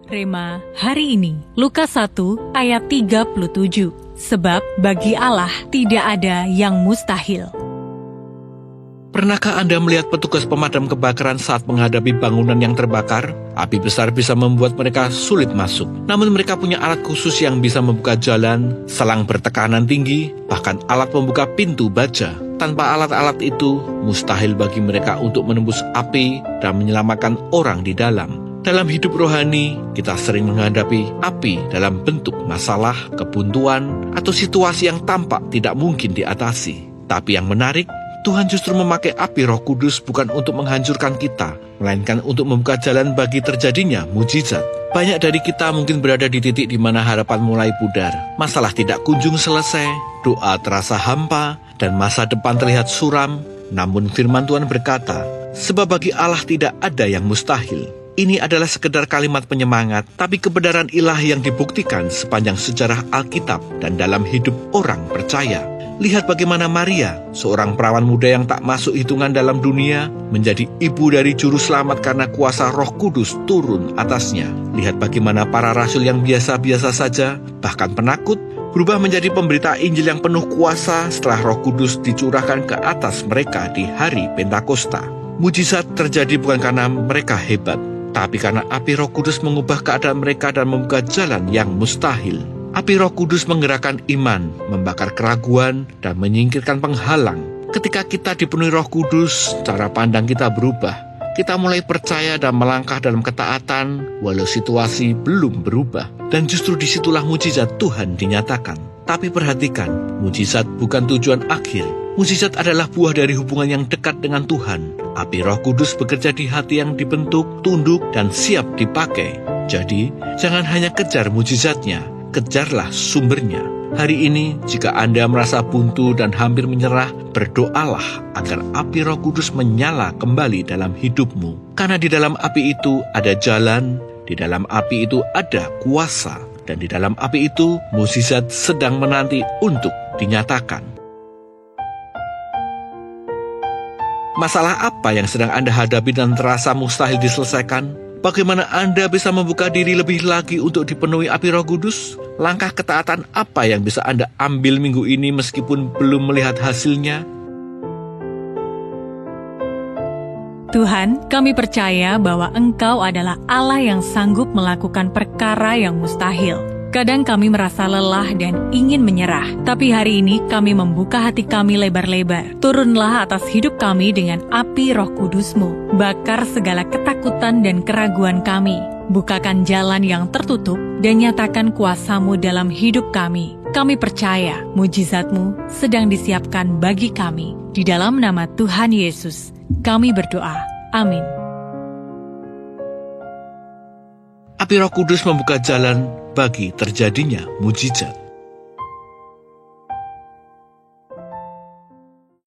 Rema hari ini, Lukas 1 ayat 37. Sebab bagi Allah tidak ada yang mustahil. Pernahkah Anda melihat petugas pemadam kebakaran saat menghadapi bangunan yang terbakar? Api besar bisa membuat mereka sulit masuk. Namun mereka punya alat khusus yang bisa membuka jalan, selang bertekanan tinggi, bahkan alat pembuka pintu baja. Tanpa alat-alat itu, mustahil bagi mereka untuk menembus api dan menyelamatkan orang di dalam. Dalam hidup rohani, kita sering menghadapi api dalam bentuk masalah, kebuntuan, atau situasi yang tampak tidak mungkin diatasi. Tapi yang menarik, Tuhan justru memakai api Roh Kudus bukan untuk menghancurkan kita, melainkan untuk membuka jalan bagi terjadinya mujizat. Banyak dari kita mungkin berada di titik di mana harapan mulai pudar. Masalah tidak kunjung selesai, doa terasa hampa, dan masa depan terlihat suram. Namun firman Tuhan berkata, sebab bagi Allah tidak ada yang mustahil. Ini adalah sekedar kalimat penyemangat, tapi kebenaran ilahi yang dibuktikan sepanjang sejarah Alkitab dan dalam hidup orang percaya. Lihat bagaimana Maria, seorang perawan muda yang tak masuk hitungan dalam dunia, menjadi ibu dari juru selamat karena kuasa Roh Kudus turun atasnya. Lihat bagaimana para rasul yang biasa-biasa saja, bahkan penakut, berubah menjadi pemberita Injil yang penuh kuasa setelah Roh Kudus dicurahkan ke atas mereka di hari Pentakosta. Mujizat terjadi bukan karena mereka hebat, tapi karena api Roh Kudus mengubah keadaan mereka dan membuka jalan yang mustahil. Api Roh Kudus menggerakkan iman, membakar keraguan, dan menyingkirkan penghalang. Ketika kita dipenuhi Roh Kudus, cara pandang kita berubah. Kita mulai percaya dan melangkah dalam ketaatan, walau situasi belum berubah. Dan justru disitulah mujizat Tuhan dinyatakan. Tapi perhatikan, mujizat bukan tujuan akhir. Mujizat adalah buah dari hubungan yang dekat dengan Tuhan. Api Roh Kudus bekerja di hati yang dibentuk, tunduk, dan siap dipakai. Jadi, jangan hanya kejar mujizatnya, kejarlah sumbernya. Hari ini, jika Anda merasa buntu dan hampir menyerah, berdoalah agar api Roh Kudus menyala kembali dalam hidupmu. Karena di dalam api itu ada jalan, di dalam api itu ada kuasa, dan di dalam api itu mukjizat sedang menanti untuk dinyatakan. Masalah apa yang sedang Anda hadapi dan terasa mustahil diselesaikan? Bagaimana Anda bisa membuka diri lebih lagi untuk dipenuhi api Roh Kudus? Langkah ketaatan apa yang bisa Anda ambil minggu ini meskipun belum melihat hasilnya? Tuhan, kami percaya bahwa Engkau adalah Allah yang sanggup melakukan perkara yang mustahil. Kadang kami merasa lelah dan ingin menyerah, tapi hari ini kami membuka hati kami lebar-lebar. Turunlah atas hidup kami dengan api Roh Kudus-Mu. Bakar segala ketakutan dan keraguan kami. Bukakan jalan yang tertutup dan nyatakan kuasa-Mu dalam hidup kami. Kami percaya mujizat-Mu sedang disiapkan bagi kami. Di dalam nama Tuhan Yesus, kami berdoa. Amin. Api Roh Kudus membuka jalan bagi terjadinya mujizat.